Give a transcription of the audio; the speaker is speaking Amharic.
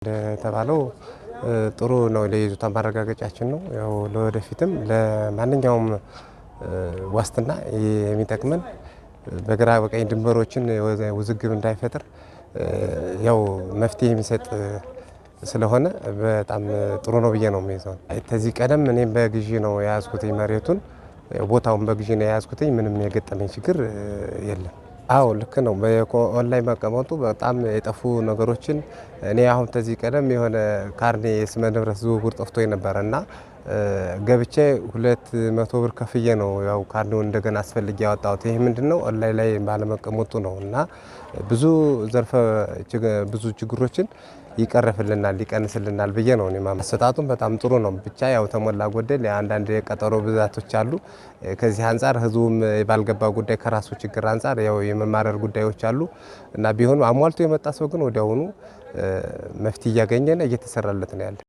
እንደተባለው ጥሩ ነው። ለይዞታ ማረጋገጫችን ነው። ያው ለወደፊትም ለማንኛውም ዋስትና የሚጠቅመን በግራ በቀኝ ድንበሮችን ውዝግብ እንዳይፈጥር ያው መፍትሄ የሚሰጥ ስለሆነ በጣም ጥሩ ነው ብዬ ነው የሚይዘው። ከዚህ ቀደም እኔም በግዢ ነው የያዝኩት መሬቱን ቦታውን በግዢ ነው የያዝኩት። ምንም የገጠመኝ ችግር የለም። አዎ ልክ ነው። በኦንላይን መቀመጡ በጣም የጠፉ ነገሮችን እኔ አሁን ከዚህ ቀደም የሆነ ካርኔ የስመ ንብረት ዝውውር ጠፍቶኝ ነበርና ገብቼ 200 ብር ከፍዬ ነው ያው ካርኔውን እንደገና አስፈልጌ ያወጣሁት። ይሄ ምንድነው ኦንላይን ላይ ባለመቀመጡ ነው እና ብዙ ችግሮችን ይቀርፍልናል ይቀንስልናል ብዬ ነው እኔ ማምነው። አሰጣጡም በጣም ጥሩ ነው። ብቻ ያው ተሞላ ጎደል አንዳንድ የቀጠሮ ብዛቶች አሉ። ከዚህ አንፃር ህዝቡም ባልገባ ጉዳይ ከራሱ ችግር አንፃር ያው የመማረር ጉዳዮች አሉ እና ቢሆንም አሟልቶ የመጣ ሰው ግን ወዲያውኑ መፍትሄ እያገኘና እየተሰራለት ነው ያለው።